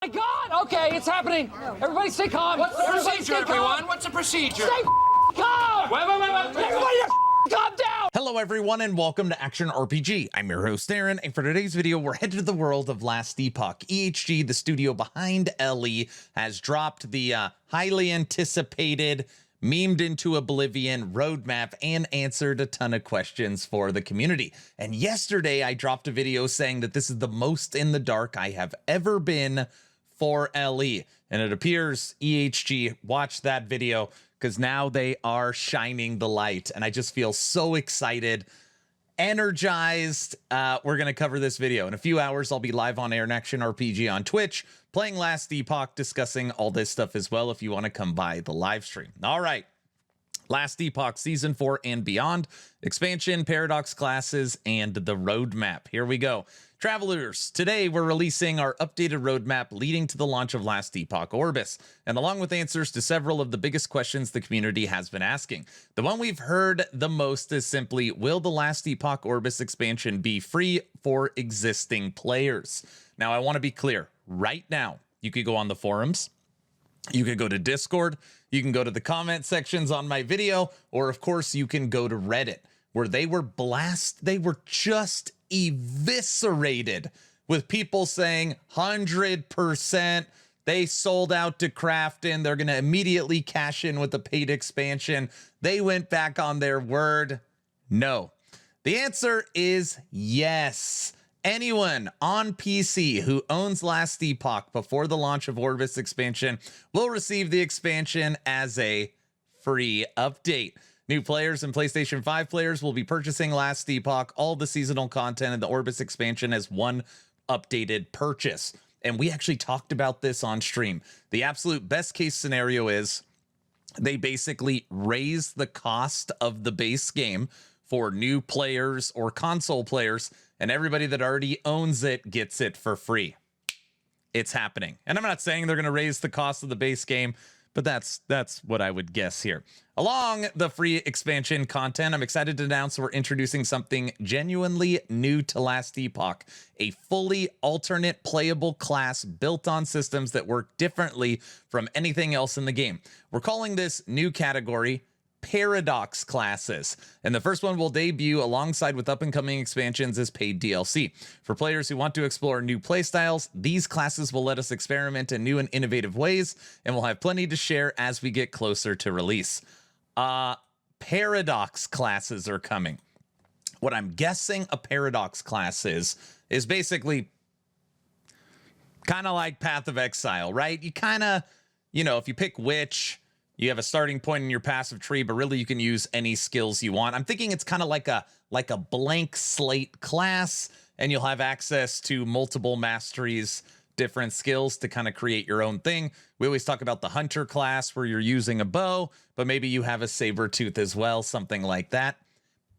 My God! Okay, it's happening. Everybody stay calm. What's the Everybody procedure, stay calm. everyone? What's the procedure? Stay calm! Wait. Everybody calm down! Hello everyone and welcome to Action RPG. I'm your host Aaron, and for today's video we're headed to the world of Last Epoch. EHG, the studio behind LE, has dropped the highly anticipated, memed into oblivion roadmap and answered a ton of questions for the community. And yesterday I dropped a video saying that this is the most in the dark I have ever been for LE. And it appears EHG watched that video because now they are shining the light. And I just feel so excited, energized. We're going to cover this video. In a few hours, I'll be live on Air Action RPG on Twitch, playing Last Epoch, discussing all this stuff as well if you want to come by the live stream. All right. Last Epoch Season 4 and beyond, expansion, paradox classes, and the roadmap. Here we go. Travelers, today we're releasing our updated roadmap leading to the launch of Last Epoch Orbis, and along with answers to several of the biggest questions the community has been asking. The one we've heard the most is simply, will the Last Epoch Orbis expansion be free for existing players? Now, I want to be clear. Right now, you could go on the forums, you could go to Discord, you can go to the comment sections on my video, or of course you can go to Reddit, where they were just eviscerated with people saying 100% they sold out to KRAFTON. They're going to immediately cash in with the paid expansion. They went back on their word. No. The answer is yes. Anyone on PC who owns Last Epoch before the launch of Orbis expansion will receive the expansion as a free update. New players and PlayStation 5 players will be purchasing Last Epoch, all the seasonal content, and the Orbis expansion as one updated purchase. And we actually talked about this on stream. The absolute best case scenario is they basically raise the cost of the base game for new players or console players, and everybody that already owns it gets it for free. It's happening. And I'm not saying they're going to raise the cost of the base game, but that's what I would guess here. Along the free expansion content, I'm excited to announce we're introducing something genuinely new to Last Epoch, a fully alternate playable class built on systems that work differently from anything else in the game. We're calling this new category Paradox classes, and the first one will debut alongside with up-and-coming expansions as paid DLC. For players who want to explore new playstyles, these classes will let us experiment in new and innovative ways, and we'll have plenty to share as we get closer to release. Paradox classes are coming. What I'm guessing a paradox class is basically kind of like Path of Exile, right? You kind of, if you pick Witch, you have a starting point in your passive tree, but really you can use any skills you want. I'm thinking it's kind of like a blank slate class, and you'll have access to multiple masteries, different skills to kind of create your own thing. We always talk about the hunter class where you're using a bow, but maybe you have a saber tooth as well, something like that.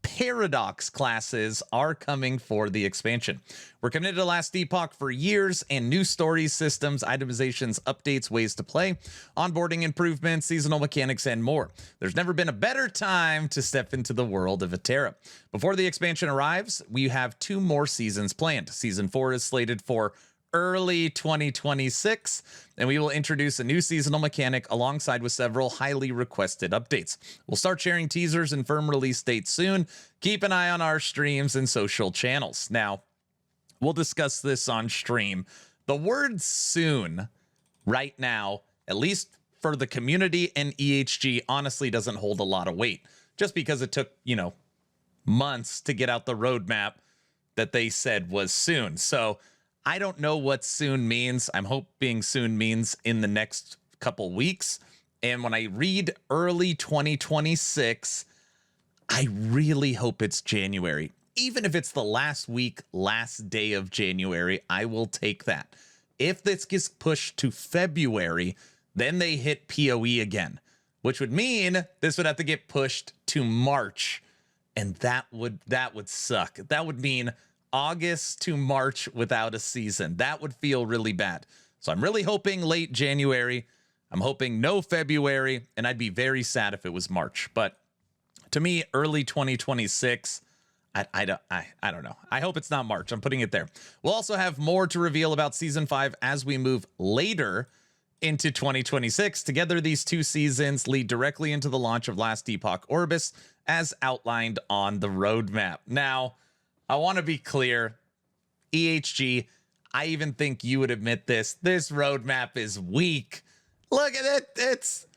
Paradox classes are coming for the expansion. We're committed to Last Epoch for years, and new stories, systems, itemizations, updates, ways to play, onboarding improvements, seasonal mechanics, and more. There's never been a better time to step into the world of Eterra. Before the expansion arrives, we have 2 more seasons planned. Season 4 is slated for early 2026, and we will introduce a new seasonal mechanic alongside with several highly requested updates. We'll start sharing teasers and firm release dates soon. Keep an eye on our streams and social channels. Now, we'll discuss this on stream. The word soon right now, at least for the community and EHG, honestly doesn't hold a lot of weight, just because it took, months to get out the roadmap that they said was soon. So I don't know what soon means. I'm hoping soon means in the next couple weeks. And when I read early 2026, I really hope it's January. Even if it's the last week, last day of January, I will take that. If this gets pushed to February, then they hit PoE again, which would mean this would have to get pushed to March. And that would suck. That would mean August to March without a season. That would feel really bad. So I'm really hoping late January. I'm hoping no February, and I'd be very sad if it was March. But to me, early 2026, I don't know. I hope it's not March. I'm putting it there. We'll also have more to reveal about season 5 as we move later into 2026. Together, these two seasons lead directly into the launch of Last Epoch Orbis as outlined on the roadmap. Now, I want to be clear, EHG, I even think you would admit this. This roadmap is weak. Look at it. It's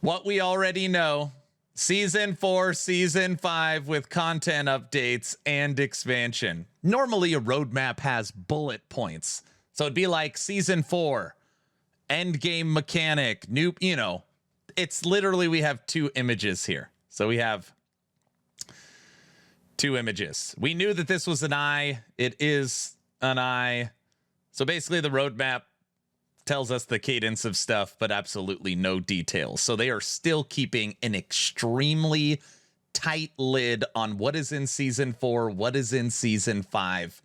what we already know. Season 4, Season 5 with content updates and expansion. Normally, a roadmap has bullet points. So it'd be like Season 4, endgame mechanic, new, you know. It's literally, we have 2 images here. So we have 2 images. We knew that this was an eye. It is an eye. So basically, the roadmap tells us the cadence of stuff, but absolutely no details. So they are still keeping an extremely tight lid on what is in Season 4, what is in Season 5.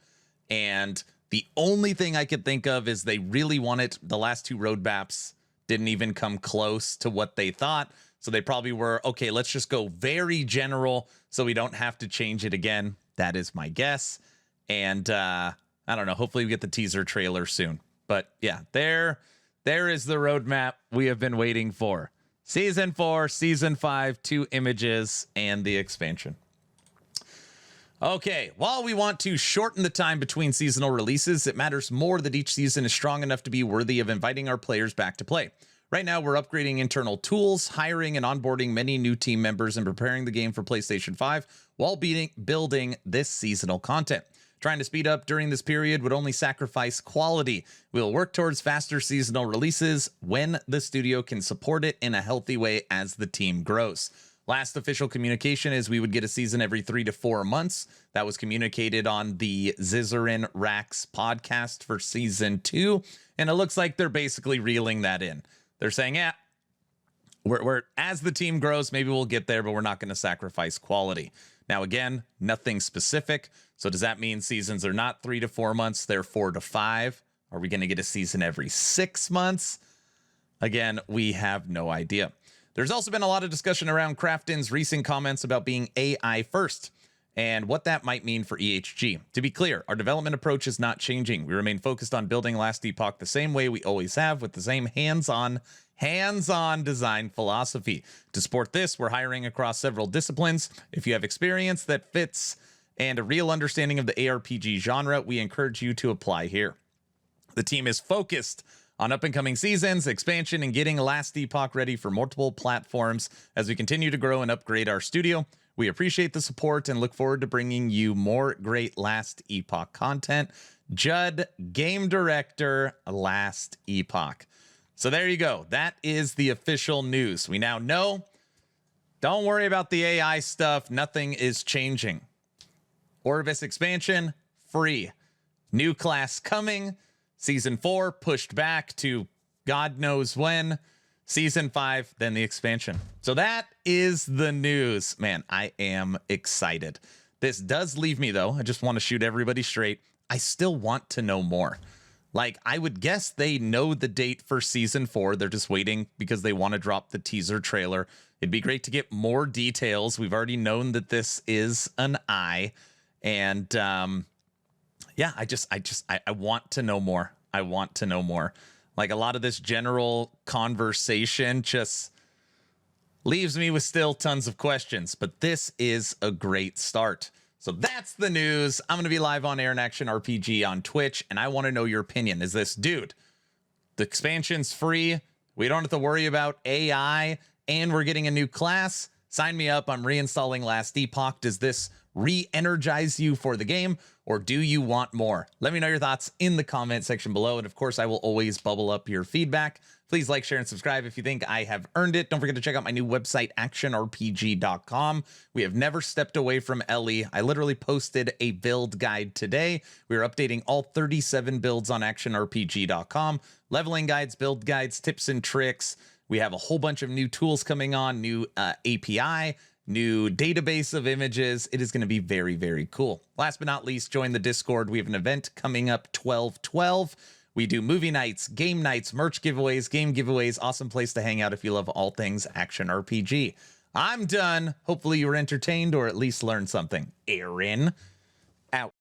And the only thing I could think of is they really wanted, the last 2 roadmaps didn't even come close to what they thought. So they probably were, okay, let's just go very general so we don't have to change it again. That is my guess. And I don't know, hopefully we get the teaser trailer soon. But yeah, there is the roadmap we have been waiting for. Season 4, Season 5, 2 images, and the expansion. Okay, while we want to shorten the time between seasonal releases, it matters more that each season is strong enough to be worthy of inviting our players back to play. Right now, we're upgrading internal tools, hiring and onboarding many new team members, and preparing the game for PlayStation 5 while building this seasonal content. Trying to speed up during this period would only sacrifice quality. We'll work towards faster seasonal releases when the studio can support it in a healthy way as the team grows. Last official communication is we would get a season every 3 to 4 months. That was communicated on the Zizarin Rax podcast for season 2. And it looks like they're basically reeling that in. They're saying, yeah, we're as the team grows, maybe we'll get there, but we're not going to sacrifice quality. Now, again, nothing specific. So does that mean seasons are not 3 to 4 months? They're 4 to 5. Are we going to get a season every 6 months? Again, we have no idea. There's also been a lot of discussion around KRAFTON's recent comments about being AI first and what that might mean for EHG. To be clear, our development approach is not changing. We remain focused on building Last Epoch the same way we always have, with the same hands-on design philosophy. To support this, we're hiring across several disciplines. If you have experience that fits and a real understanding of the ARPG genre, we encourage you to apply here. The team is focused on up-and-coming seasons, expansion, and getting Last Epoch ready for multiple platforms as we continue to grow and upgrade our studio. We appreciate the support and look forward to bringing you more great Last Epoch content. Judd, Game Director, Last Epoch. So there you go. That is the official news. We now know. Don't worry about the AI stuff. Nothing is changing. Orbis expansion, free. New class coming. Season 4 pushed back to God knows when. Season 5, then the expansion. So that is the news. Man, I am excited. This does leave me, though. I just want to shoot everybody straight. I still want to know more. Like, I would guess they know the date for Season 4. They're just waiting because they want to drop the teaser trailer. It'd be great to get more details. We've already known that this is an eye. And, yeah, I want to know more. I want to know more. Like, a lot of this general conversation just leaves me with still tons of questions, but this is a great start. So that's the news. I'm going to be live on Air in Action RPG on Twitch, and I want to know your opinion. Is this, dude, the expansion's free, we don't have to worry about AI, and we're getting a new class? Sign me up. I'm reinstalling Last Epoch. Does this re-energize you for the game, or do you want more? Let me know your thoughts in the comment section below, and of course I will always bubble up your feedback. Please like, share, and subscribe if you think I have earned it. Don't forget to check out my new website, actionrpg.com. We have never stepped away from Ellie. I literally posted a build guide today. We are updating all 37 builds on actionrpg.com. Leveling guides, build guides, tips and tricks. We have a whole bunch of new tools coming on, new API, new database of images. It is going to be very, very cool. Last but not least, join the Discord. We have an event coming up 12/12. We do movie nights, game nights, merch giveaways, game giveaways. Awesome place to hang out if you love all things action RPG. I'm done. Hopefully you were entertained or at least learned something. Aaron, out.